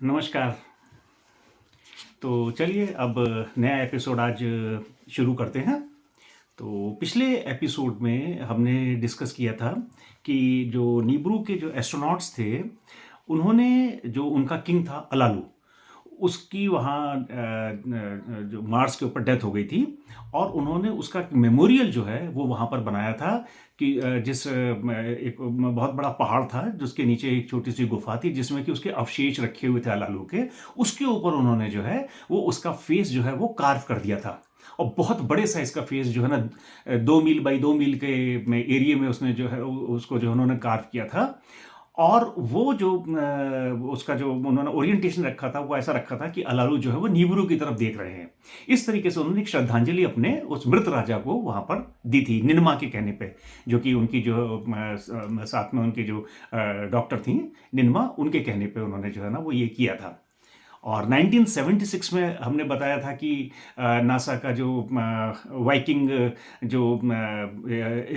नमस्कार। तो चलिए अब नया एपिसोड आज शुरू करते हैं। तो पिछले एपिसोड में हमने डिस्कस किया था कि जो नीब्रू के जो एस्ट्रोनॉट्स थे, उन्होंने जो उनका किंग था अलालू, उसकी वहाँ जो मार्स के ऊपर डेथ हो गई थी और उन्होंने उसका मेमोरियल जो है वो वहाँ पर बनाया था कि एक बहुत बड़ा पहाड़ था जिसके नीचे एक छोटी सी गुफा थी जिसमें कि उसके अवशेष रखे हुए थे अलालू के। उसके ऊपर उन्होंने जो है वो उसका फेस जो है वो कार्व कर दिया था और बहुत बड़े साइज का फेस जो है ना 2 मील बाई 2 मील के एरिया में उसने जो है उसको जो उन्होंने कार्व किया था। और वो जो उसका जो उन्होंने ओरिएंटेशन रखा था वो ऐसा रखा था कि अलालू जो है वो नीबरू की तरफ देख रहे हैं। इस तरीके से उन्होंने एक श्रद्धांजलि अपने उस मृत राजा को वहां पर दी थी निन्मा के कहने पे, जो कि उनकी जो साथ में उनकी जो डॉक्टर थी निन्मा, उनके कहने पे उन्होंने जो है ना वो ये किया था। और 1976 में हमने बताया था कि नासा का जो वाइकिंग जो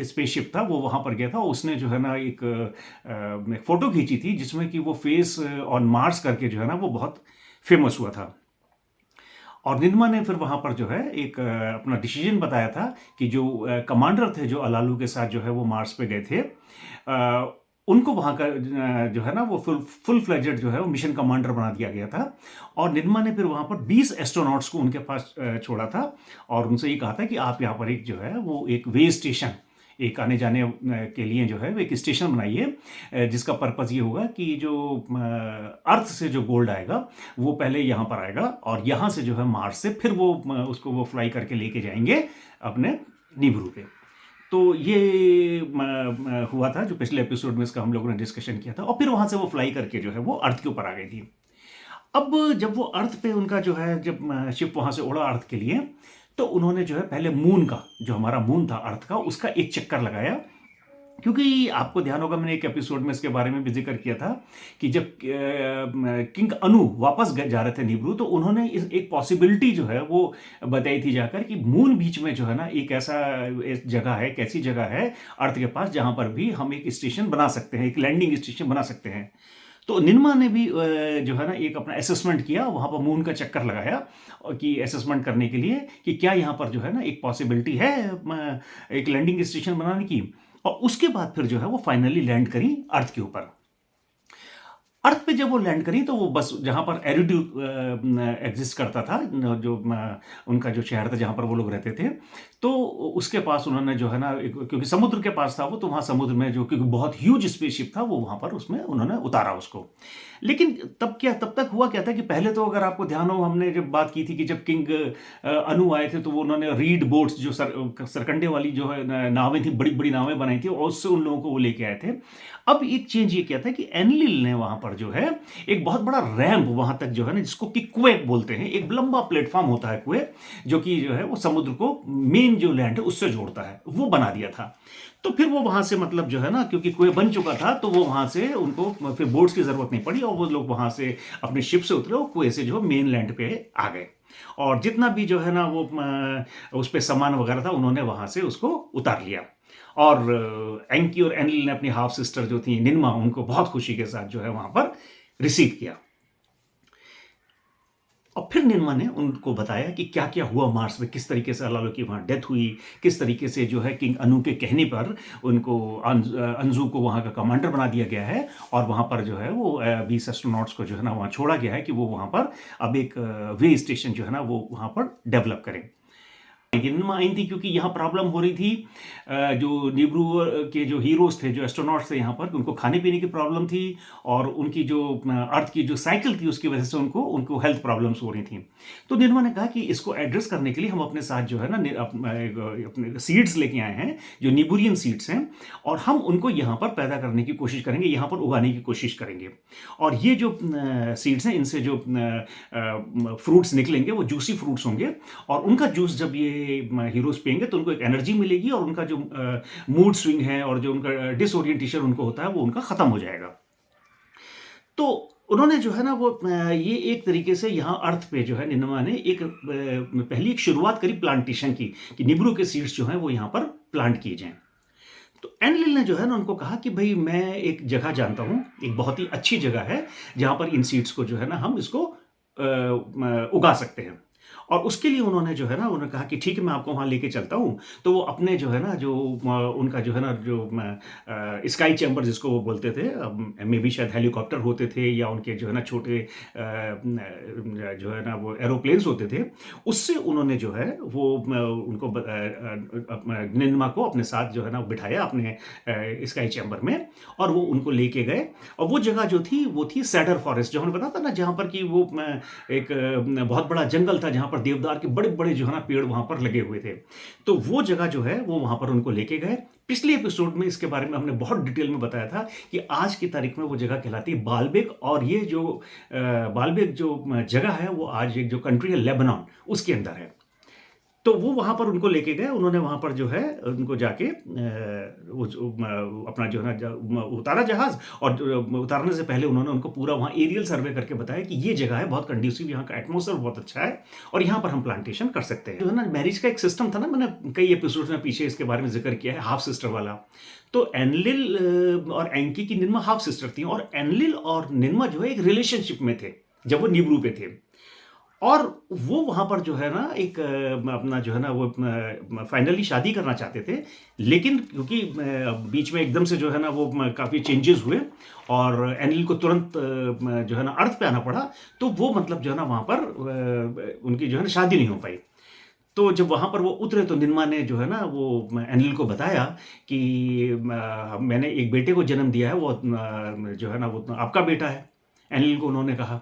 स्पेसशिप था वो वहाँ पर गया था। उसने जो है ना एक फ़ोटो खींची थी जिसमें कि वो फेस ऑन मार्स करके जो है ना वो बहुत फेमस हुआ था। और निन्मा ने फिर वहाँ पर जो है एक अपना डिसीजन बताया था कि जो कमांडर थे जो अलालू के साथ जो है वो मार्स पे गए थे, उनको वहाँ का जो है ना वो फुल फ्लेजेड जो है वो मिशन कमांडर बना दिया गया था। और निन्मा ने फिर वहाँ पर 20 एस्ट्रोनॉट्स को उनके पास छोड़ा था और उनसे ये कहा था कि आप यहाँ पर एक जो है वो एक वे स्टेशन, एक आने जाने के लिए जो है वो एक स्टेशन बनाइए जिसका पर्पज़ ये होगा कि जो अर्थ से जो गोल्ड आएगा वो पहले यहाँ पर आएगा और यहाँ से जो है मार्स से फिर वो उसको वो फ्लाई करके लेके जाएंगे अपने नीबरू पे। तो ये हुआ था जो पिछले एपिसोड में इसका हम लोगों ने डिस्कशन किया था और फिर वहाँ से वो फ्लाई करके जो है वो अर्थ के ऊपर आ गई थी। अब जब वो अर्थ पे उनका जो है जब शिप वहाँ से उड़ा अर्थ के लिए, तो उन्होंने जो है पहले मून का, जो हमारा मून था अर्थ का, उसका एक चक्कर लगाया। क्योंकि आपको ध्यान होगा मैंने एक एपिसोड में इसके बारे में भी जिक्र किया था कि जब किंग अनु वापस जा रहे थे नीब्रू, तो उन्होंने एक पॉसिबिलिटी जो है वो बताई थी जाकर कि मून बीच में जो है ना एक ऐसा जगह है, एक ऐसी जगह है अर्थ के पास जहां पर भी हम एक स्टेशन बना सकते हैं, एक लैंडिंग स्टेशन बना सकते हैं। तो निन्मा ने भी जो है ना एक अपना असेसमेंट किया, वहां पर मून का चक्कर लगाया और कि असेसमेंट करने के लिए कि क्या यहाँ पर जो है ना एक पॉसिबिलिटी है एक लैंडिंग स्टेशन बनाने की। और उसके बाद फिर जो है वो फाइनली लैंड करी अर्थ के ऊपर। अर्थ पे जब वो लैंड करी तो वो बस जहाँ पर एरिड्यू एग्जिस्ट करता था, जो उनका जो शहर था जहाँ पर वो लोग रहते थे, तो उसके पास उन्होंने जो है ना क्योंकि समुद्र के पास था वो, तो वहाँ समुद्र में जो क्योंकि बहुत ह्यूज स्पेसशिप था वो वहाँ पर उसमें उन्होंने उतारा उसको। लेकिन तब तक हुआ क्या था कि पहले तो अगर आपको ध्यान हो हमने जब बात की थी कि जब किंग अनु आए थे तो वो उन्होंने रीड बोट्स जो सरकंडे वाली जो है नावें थी, बड़ी बड़ी नावें बनाई थी और उससे उन लोगों को वो लेके आए थे। अब एक चेंज ये किया था कि एनलिल ने वहां पर जो है एक बहुत बड़ा रैंप वहां तक जो है ना जिसको कि कुए बोलते हैं, एक लंबा प्लेटफॉर्म होता है कुए, जो कि जो है वो समुद्र को मेन जो लैंड है उससे जोड़ता है, वो बना दिया था। तो फिर वो वहां से मतलब जो है ना क्योंकि कुएं बन चुका था तो वो वहां से उनको फिर बोट्स की जरूरत नहीं पड़ी और वो लोग वहां से अपने शिप से उतरे और कुएं से जो मेन लैंड पे आ गए। और जितना भी जो है ना वो उस पर सामान वगैरह था उन्होंने वहां से उसको उतार लिया। और एंकी और एनिल ने अपनी हाफ सिस्टर जो थी निन्मा, उनको बहुत खुशी के साथ जो है वहां पर रिसीव किया। और फिर निन्मा ने उनको बताया कि क्या क्या हुआ मार्स में, किस तरीके से अलालू की वहाँ डेथ हुई, किस तरीके से जो है किंग अनु के कहने पर उनको अंजू को वहाँ का कमांडर बना दिया गया है और वहाँ पर जो है वो 20 एस्ट्रोनॉट्स को जो है ना वहाँ छोड़ा गया है कि वो वहाँ पर अब एक वे स्टेशन जो है ना वो वहाँ पर डेवलप करें। निन्मा आई थी क्योंकि यहाँ प्रॉब्लम हो रही थी, जो नीब्रू के जो हीरोज थे, जो एस्ट्रोनॉट्स थे यहाँ पर, उनको खाने पीने की प्रॉब्लम थी और उनकी जो अर्थ की जो साइकिल थी उसकी वजह से उनको उनको हेल्थ प्रॉब्लम्स हो रही थी। तो निन्मा ने कहा कि इसको एड्रेस करने के लिए हम अपने साथ जो है ना अपने सीड्स लेके आए हैं, जो नीबुरियन सीड्स हैं, और हम उनको यहाँ पर पैदा करने की कोशिश करेंगे, यहाँ पर उगाने की कोशिश करेंगे। और ये जो सीड्स हैं इनसे जो फ्रूट्स निकलेंगे वो जूसी फ्रूट्स होंगे और उनका जूस जब ये हीरोज पियेंगे तो उनको एक एनर्जी मिलेगी और उनका जो मूड स्विंग है और जो उनका डिसओरिएंटेशन उनको होता है वो उनका खत्म हो जाएगा। तो उन्होंने जो है ना वो ये एक तरीके से यहाँ अर्थ पे जो है निन्मा ने एक पहली एक शुरुआत करी प्लांटेशन की कि नीब्रू के सीड्स जो हैं वो यहाँ पर प्लांट किए जाएं। तो एनलिल ने जो है ना उनको कहा कि भाई मैं एक जगह जानता हूँ, एक बहुत ही अच्छी जगह है जहाँ पर इन सीड्स को जो है ना हम इसको उगा सकते हैं। और उसके लिए उन्होंने जो है ना उन्होंने कहा कि ठीक है मैं आपको वहाँ लेके चलता हूँ। तो वो अपने जो है ना जो उनका जो है ना जो स्काई चैम्बर जिसको वो बोलते थे, मे बी शायद हेलीकॉप्टर होते थे या उनके जो है ना छोटे जो है ना वो एरोप्लेन्स होते थे, उससे उन्होंने जो है वो उनको निन्मा को अपने साथ जो है ना बिठाया अपने स्काई चैम्बर में, और वो उनको लेके गए। और वो जगह जो थी वो थी सैडर फॉरेस्ट, जो हमने बताया था ना, जहाँ पर कि वो एक बहुत बड़ा जंगल था जहाँ पर देवदार के बड़े बड़े जो है ना पेड़ वहाँ पर लगे हुए थे। तो वो जगह जो है वो वहाँ पर उनको लेके गए। पिछले एपिसोड में इसके बारे में हमने बहुत डिटेल में बताया था कि आज की तारीख में वो जगह कहलाती है बाल्बेक, और ये जो बाल्बेक जो जगह है वो आज एक जो कंट्री है लेबनान उसके अंदर है। तो वो वहाँ पर उनको लेके गए, उन्होंने वहाँ पर जो है उनको जाके अपना जो है ना उतारा जहाज़, और उतारने से पहले उन्होंने उनको पूरा वहाँ एरियल सर्वे करके बताया कि ये जगह है बहुत कंड्यूसिव, यहाँ का एटमॉस्फेयर बहुत अच्छा है और यहाँ पर हम प्लांटेशन कर सकते हैं। जो है ना मैरिज का एक सिस्टम था ना, मैंने कई एपिसोड में पीछे इसके बारे में जिक्र किया है, हाफ सिस्टर वाला। तो एनलिल और एंकी की निन्मा हाफ सिस्टर थी, और एनलिल और निन्मा जो है एक रिलेशनशिप में थे जब वो निब्रू पे थे, और वो वहाँ पर जो है ना एक अपना जो है ना वो फाइनली शादी करना चाहते थे। लेकिन क्योंकि बीच में एकदम से जो है ना वो काफ़ी चेंजेस हुए और एनिल को तुरंत जो है ना अर्थ पे आना पड़ा, तो वो मतलब जो है ना वहाँ पर उनकी जो है ना शादी नहीं हो पाई। तो जब वहाँ पर वो उतरे तो निन्मा ने जो है ना वो एनिल को बताया कि मैंने एक बेटे को जन्म दिया है, वो जो है ना वो आपका बेटा है। एनिल को उन्होंने कहा।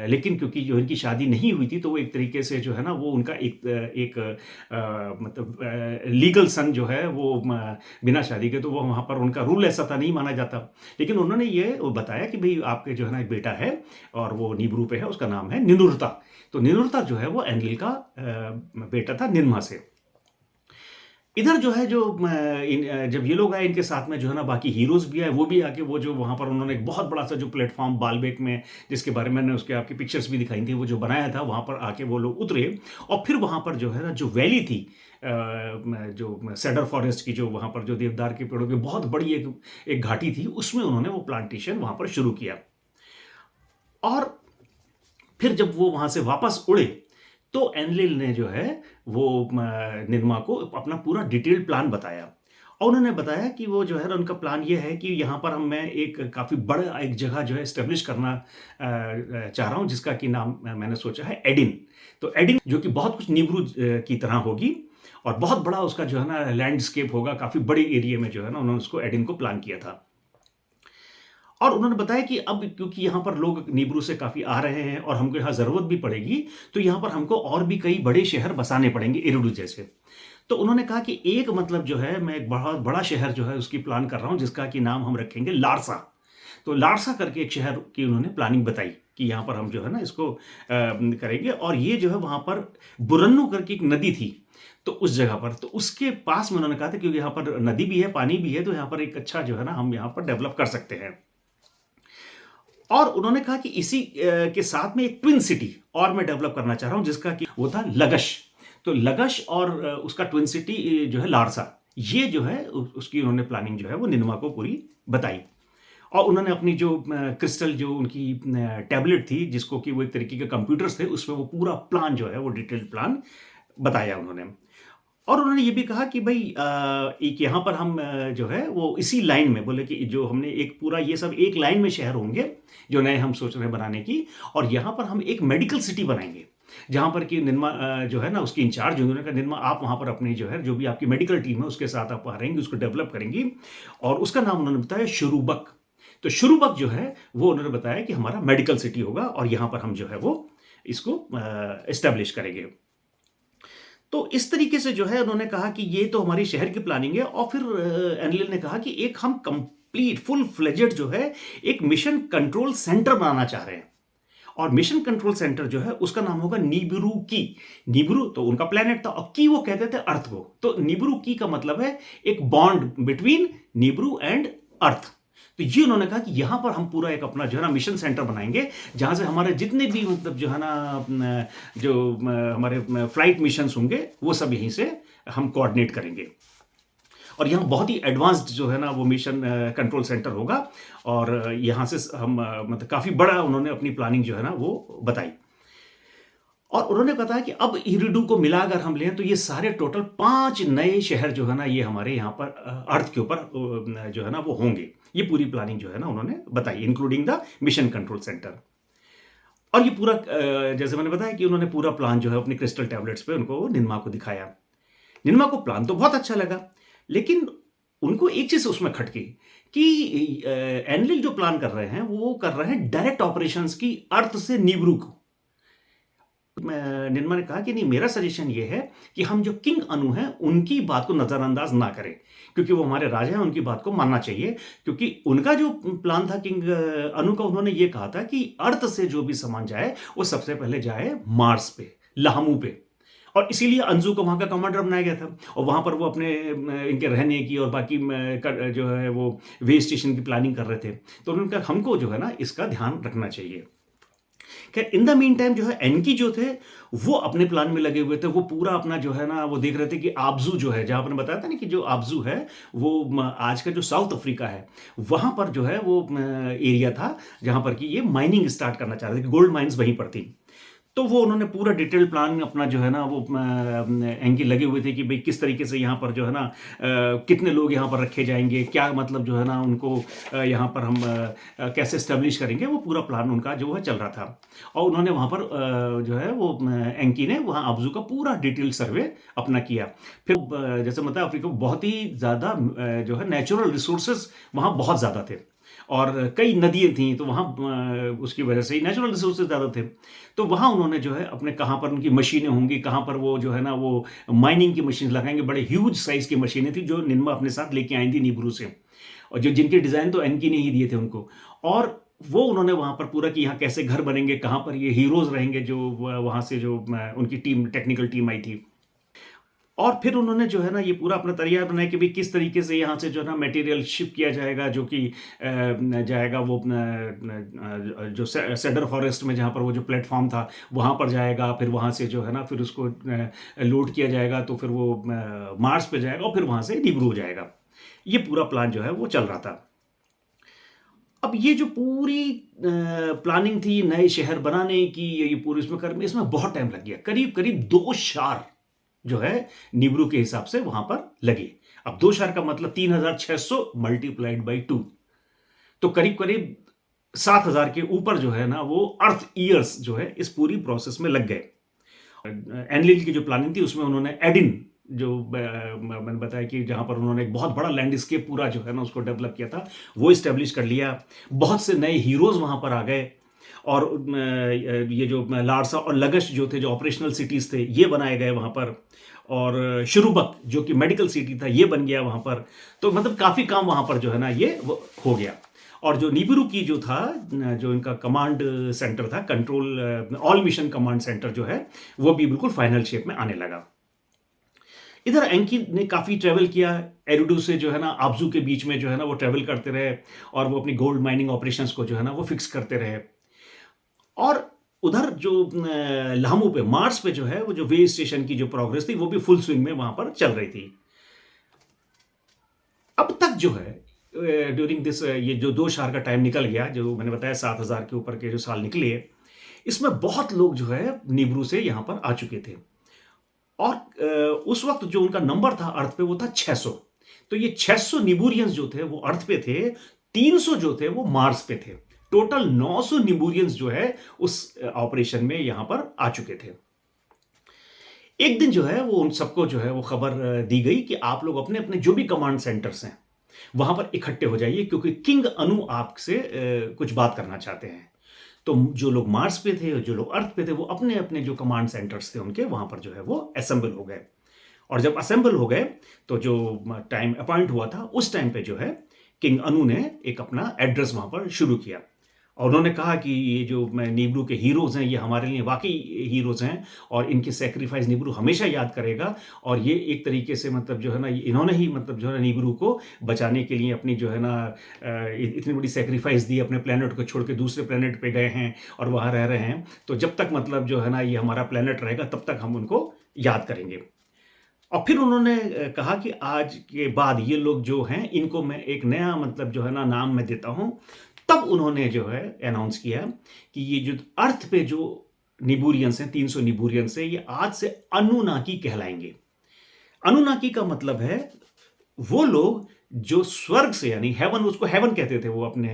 लेकिन क्योंकि जो इनकी शादी नहीं हुई थी, तो वो एक तरीके से जो है ना वो उनका एक मतलब लीगल सन जो है वो बिना शादी के, तो वो वहाँ पर उनका रूल ऐसा था, नहीं माना जाता। लेकिन उन्होंने ये वो बताया कि भाई आपके जो है ना एक बेटा है और वो नीब्रू पे है, उसका नाम है निनुरता। तो निनुरता जो है वो एनलिल का बेटा था निन्मा से। इधर जो है जो जब ये लोग आए इनके साथ में जो है ना बाकी हीरोज भी आए, वो भी आके वो जो वहाँ पर उन्होंने एक बहुत बड़ा सा जो प्लेटफॉर्म बालबेक में, जिसके बारे में मैंने उसके आपकी पिक्चर्स भी दिखाई थी, वो जो बनाया था वहाँ पर आके वो लोग उतरे। और फिर वहाँ पर जो है ना जो वैली थी जो सेडर फॉरेस्ट की, जो वहाँ पर जो देवदार के पेड़ों की बहुत बड़ी एक घाटी थी, उसमें उन्होंने वो प्लांटेशन वहाँ पर शुरू किया। और फिर जब वो वहाँ से वापस उड़े तो एनलिल ने जो है वो निन्मा को अपना पूरा डिटेल्ड प्लान बताया, और उन्होंने बताया कि वो जो है ना उनका प्लान ये है कि यहाँ पर मैं एक काफ़ी बड़ा एक जगह जो है इस्टेब्लिश करना चाह रहा हूँ, जिसका कि नाम मैंने सोचा है एडिन। तो एडिन जो कि बहुत कुछ नीब्रू की तरह होगी और बहुत बड़ा उसका जो है ना लैंडस्केप होगा, काफ़ी बड़े एरिया में जो है ना उन्होंने उसको एडिन को प्लान किया था। और उन्होंने बताया कि अब क्योंकि यहाँ पर लोग नीब्रू से काफ़ी आ रहे हैं और हमको यहाँ ज़रूरत भी पड़ेगी, तो यहाँ पर हमको और भी कई बड़े शहर बसाने पड़ेंगे एरुडू जैसे। तो उन्होंने कहा कि एक मतलब जो है मैं एक बहुत बड़ा शहर जो है उसकी प्लान कर रहा हूँ, जिसका कि नाम हम रखेंगे लारसा। तो लारसा करके एक शहर की उन्होंने प्लानिंग बताई कि यहाँ पर हम जो है ना इसको करेंगे। और ये जो है वहाँ पर बुरन्नू करके एक नदी थी, तो उस जगह पर, तो उसके पास में उन्होंने कहा था क्योंकि यहाँ पर नदी भी है, पानी भी है, तो यहाँ पर एक अच्छा जो है ना हम यहाँ पर डेवलप कर सकते हैं। और उन्होंने कहा कि इसी के साथ में एक ट्विन सिटी और मैं डेवलप करना चाह रहा हूं, जिसका कि वो था लगश। तो लगश और उसका ट्विन सिटी जो है लारसा, ये जो है उसकी उन्होंने प्लानिंग जो है वो निन्मा को पूरी बताई। और उन्होंने अपनी जो क्रिस्टल जो उनकी टैबलेट थी, जिसको कि वो एक तरीके के कंप्यूटर्स थे, उसमें वो पूरा प्लान जो है वो डिटेल्ड प्लान बताया उन्होंने। और उन्होंने ये भी कहा कि भाई एक यहाँ पर हम जो है वो इसी लाइन में बोले कि जो हमने एक पूरा ये सब एक लाइन में शहर होंगे जो नए हम सोच रहे हैं बनाने की, और यहाँ पर हम एक मेडिकल सिटी बनाएंगे जहाँ पर कि निन्मा जो है ना उसकी इंचार्ज, उन्होंने कहा निन्मा आप वहाँ पर अपनी जो है जो भी आपकी मेडिकल टीम है उसके साथ आप वहाँ रहेंगी, उसको डेवलप करेंगी। और उसका नाम उन्होंने बताया शुरूबक। तो शुरूबक जो है वो उन्होंने बताया कि हमारा मेडिकल सिटी होगा और यहाँ पर हम जो है वो इसको इस्टेब्लिश करेंगे। तो इस तरीके से जो है उन्होंने कहा कि ये तो हमारी शहर की प्लानिंग है। और फिर एनलिल ने कहा कि एक हम कंप्लीट फुल फ्लेजेड जो है एक मिशन कंट्रोल सेंटर बनाना चाह रहे हैं, और मिशन कंट्रोल सेंटर जो है उसका नाम होगा निब्रू की। निब्रू तो उनका प्लेनेट था और की वो कहते थे अर्थ को, तो निब्रू की का मतलब है एक बॉन्ड बिटवीन निब्रू एंड अर्थ। तो ये उन्होंने कहा कि यहां पर हम पूरा एक अपना जो है ना मिशन सेंटर बनाएंगे, जहां से हमारे जितने भी मतलब जो है ना जो हमारे फ्लाइट मिशंस होंगे वो सब यहीं से हम कोऑर्डिनेट करेंगे। और यहाँ बहुत ही एडवांस्ड जो है ना वो मिशन कंट्रोल सेंटर होगा। और यहाँ से हम मतलब काफ़ी बड़ा उन्होंने अपनी प्लानिंग जो है ना वो बताई। और उन्होंने बताया कि अब इरिडू को मिलाकर हम लें तो ये सारे टोटल 5 नए शहर जो है ना ये हमारे यहाँ पर अर्थ के ऊपर जो है ना वो होंगे। ये पूरी प्लानिंग जो है ना उन्होंने बताई, including the mission control centre. और ये पूरा जैसे मैंने बताया कि उन्होंने पूरा प्लान जो है अपनी क्रिस्टल टैबलेट्स पे उनको निन्मा को दिखाया। निन्मा को प्लान तो बहुत अच्छा लगा, लेकिन उनको एक चीज़ उसमें खटकी कि एनलिल जो प्लान कर रहे हैं वो कर रहे हैं डायरेक्ट ऑपरेशंस की अर्थ से नीब्रू को। निन्मा ने कहा कि नहीं, मेरा सजेशन ये है कि हम जो किंग अनु हैं उनकी बात को नज़रअंदाज ना करें, क्योंकि वो हमारे राजा हैं, उनकी बात को मानना चाहिए। क्योंकि उनका जो प्लान था किंग अनु का, उन्होंने ये कहा था कि अर्थ से जो भी सामान जाए वो सबसे पहले जाए मार्स पे, लाहमू पे। और इसीलिए अंजू को वहाँ का कमांडर बनाया गया था, और वहाँ पर वो अपने इनके रहने की और बाकी जो है वो वे स्टेशन की प्लानिंग कर रहे थे। तो उन्होंने कहा हमको जो है ना इसका ध्यान रखना चाहिए। खैर इन द मीन टाइम जो है एनकी जो थे वो अपने प्लान में लगे हुए थे। वो पूरा अपना जो है ना वो देख रहे थे कि आबजू जो है, जहाँ आपने बताया था ना कि जो आबजू है वो आज का जो साउथ अफ्रीका है वहाँ पर जो है वो एरिया था जहाँ पर कि ये माइनिंग स्टार्ट करना चाह रहे थे, कि गोल्ड माइंस वहीं पर थी। तो वो उन्होंने पूरा डिटेल प्लान अपना जो है ना वो एंकी लगे हुए थे कि भाई किस तरीके से यहाँ पर जो है ना कितने लोग यहाँ पर रखे जाएंगे, क्या मतलब जो है ना उनको यहाँ पर हम कैसे स्टेब्लिश करेंगे। वो पूरा प्लान उनका जो है चल रहा था। और उन्होंने वहाँ पर जो है वो एंकी ने वहाँ आबजू का पूरा डिटेल सर्वे अपना किया। फिर जैसे मतलब अफ्रीका बहुत ही ज़्यादा जो है नेचुरल रिसोर्सेज वहाँ बहुत ज़्यादा थे, और कई नदियाँ थीं, तो वहाँ उसकी वजह से ही नेचुरल रिसोर्सेज ज़्यादा थे। तो वहाँ उन्होंने जो है अपने कहाँ पर उनकी मशीनें होंगी, कहाँ पर वो जो है ना वो माइनिंग की मशीन लगाएंगे। बड़े ह्यूज साइज़ की मशीनें थी जो निन्मा अपने साथ लेके आई थी नीब्रू से, और जो जिनके डिज़ाइन तो एनकी ने ही दिए थे उनको। और वो उन्होंने वहाँ पर पूरा कि यहाँ कैसे घर बनेंगे, कहाँ पर ये हीरोज़ रहेंगे, जो वहाँ से जो उनकी टीम टेक्निकल टीम आई थी। और फिर उन्होंने जो है ना ये पूरा अपना तैयार बनाया कि भाई किस तरीके से यहाँ से जो है ना मटेरियल शिप किया जाएगा, जो कि जाएगा वो जो सेडर फॉरेस्ट में, जहाँ पर वो जो प्लेटफॉर्म था वहाँ पर जाएगा। फिर वहाँ से जो है ना फिर उसको लोड किया जाएगा, तो फिर वो मार्स पे जाएगा और फिर वहाँ से नीब्रू हो जाएगा। ये पूरा प्लान जो है वो चल रहा था। अब ये जो पूरी प्लानिंग थी नए शहर बनाने की, ये पूरी इसमें बहुत टाइम लग गया। करीब करीब 2 शार जो है नीब्रू के हिसाब से वहां पर लगे। अब 2 शार का मतलब 3600 मल्टीप्लाइड बाई 2, तो करीब करीब 7000 के ऊपर जो है ना वो अर्थ ईयर्स जो है इस पूरी प्रोसेस में लग गए। एनलिल की जो प्लानिंग थी उसमें उन्होंने एडिन, जो मैंने बताया कि जहाँ पर उन्होंने एक बहुत बड़ा लैंडस्केप पूरा जो है ना उसको डेवलप किया था, वो इस्टेब्लिश कर लिया। बहुत से नए हीरोज़ वहाँ पर आ गए, और ये जो लारसा और लगश जो थे, जो ऑपरेशनल सिटीज़ थे, ये बनाए गए वहाँ पर। और शुरुबक जो कि मेडिकल सिटी था, ये बन गया वहाँ पर। तो मतलब काफ़ी काम वहाँ पर जो है ना ये वो हो गया। और जो नीबिरू की जो था, जो इनका कमांड सेंटर था, control all mission command centre जो है, वो भी बिल्कुल फाइनल शेप में आने लगा। इधर एंकी ने काफ़ी ट्रैवल किया, एरिडू से जो है ना आबजू के बीच में जो है ना वो ट्रैवल करते रहे, और वो अपनी गोल्ड माइनिंग ऑपरेशंस को जो है ना वो फिक्स करते रहे। और उधर जो लामू पे, मार्स पे जो है वो जो वे स्टेशन की जो प्रोग्रेस थी वो भी फुल स्विंग में वहां पर चल रही थी। अब तक जो है ड्यूरिंग दिस ये जो 2 शार का टाइम निकल गया, जो मैंने बताया 7000 के ऊपर के जो साल निकले, इसमें बहुत लोग जो है नीब्रू से यहां पर आ चुके थे। और उस वक्त जो उनका नंबर था अर्थ पे वो था 600। तो ये 600 निबूरियंस जो थे वो अर्थ पे थे, 300 जो थे वो मार्स पे थे। टोटल 900 निबूरियंस जो है उस ऑपरेशन में यहां पर आ चुके थे। एक दिन जो है वो उन सबको जो है वो खबर दी गई कि आप लोग अपने अपने जो भी कमांड सेंटर्स हैं वहां पर इकट्ठे हो जाइए, क्योंकि किंग अनु आपसे कुछ बात करना चाहते हैं। तो जो लोग मार्स पे थे, जो लोग अर्थ पे थे, वो अपने अपने जो कमांड सेंटर्स थे उनके वहां पर जो है वो असेंबल हो गए। और जब असेंबल हो गए तो जो टाइम अपॉइंट हुआ था उस टाइम पे जो है किंग अनु ने एक अपना एड्रेस वहां पर शुरू किया। और उन्होंने कहा कि ये जो नीब्रू के हीरोज़ हैं ये हमारे लिए वाकई हीरोज़ हैं, और इनके सेक्रीफाइस नीब्रू हमेशा याद करेगा। और ये एक तरीके से मतलब जो है ना इन्होंने ही मतलब जो है ना नीब्रू को बचाने के लिए अपनी जो है ना इतनी बड़ी सेक्रीफाइस दी, अपने प्लेनेट को छोड़ के दूसरे प्लेनेट पे गए हैं और वहाँ रह रहे हैं। तो जब तक मतलब जो है ना ये हमारा प्लेनेट रहेगा तब तक हम उनको याद करेंगे। और फिर उन्होंने कहा कि आज के बाद ये लोग जो हैं इनको मैं एक नया मतलब जो है ना नाम मैं देता हूँ। तब उन्होंने जो है अनाउंस किया कि ये जो अर्थ पे जो निबूरियंस हैं, 300 निबूरियंस हैं, ये आज से अनुनाकी कहलाएंगे। अनुनाकी का मतलब है वो लोग जो स्वर्ग से, यानी हेवन, उसको हेवन कहते थे वो अपने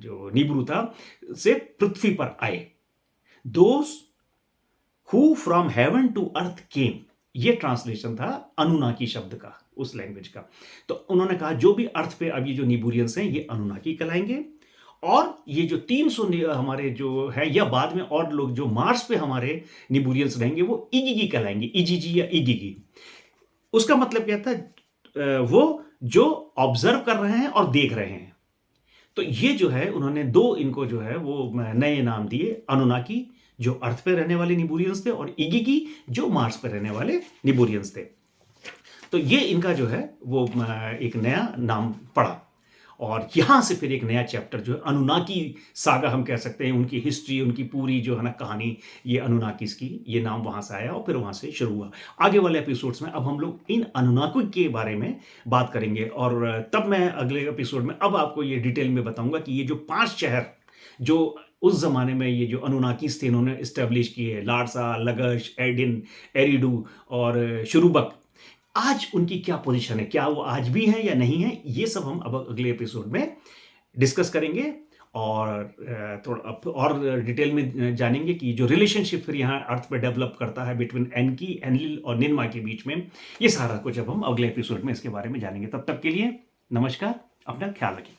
जो निब्रू था, से पृथ्वी पर आए। Those who from heaven to earth came, ये ट्रांसलेशन था अनुनाकी शब्द का, उस लैंग्वेज का। तो उन्होंने कहा जो भी अर्थ पे अब ये जो निबूरियंस हैं ये अनुनाकी कहलाएंगे, और ये जो 300 हमारे जो है, या बाद में और लोग जो मार्स पे हमारे निबूरियंस रहेंगे वो इगिगी कहलाएंगे, इजीजी या इगिगी। उसका मतलब क्या था? वो जो ऑब्जर्व कर रहे हैं और देख रहे हैं। तो ये जो है उन्होंने दो इनको जो है वो नए नाम दिए, अनुनाकी जो अर्थ पे रहने वाले निबूरियंस थे, और इगिगी जो मार्स पे रहने वाले निबूरियंस थे। तो ये इनका जो है वो एक नया नाम पड़ा, और यहां से फिर एक नया चैप्टर जो है अनुनाकी सागा हम कह सकते हैं, उनकी हिस्ट्री, उनकी पूरी जो है ना कहानी, ये अनुनाकीस की, ये नाम वहां से आया और फिर वहां से शुरू हुआ। आगे वाले एपिसोड्स में अब हम लोग इन अनुनाकी के बारे में बात करेंगे, और तब मैं अगले एपिसोड में अब आपको ये डिटेल में बताऊंगा कि ये जो 5 शहर जो उस जमाने में ये जो अनुनाकीस थे इन्होंने इस्टेब्लिश किए, लारसा, लगश, एडिन, एरिडू और शुरुबक, आज उनकी क्या पोजीशन है, क्या वो आज भी है या नहीं है, ये सब हम अब अगले एपिसोड में डिस्कस करेंगे, और थोड़ा और डिटेल में जानेंगे कि जो रिलेशनशिप फिर यहाँ अर्थ पे डेवलप करता है बिटवीन एनकी, एनलिल और निन्मा के बीच में, ये सारा कुछ अब हम अगले एपिसोड में इसके बारे में जानेंगे। तब तक के लिए नमस्कार, अपना ख्याल रखिए।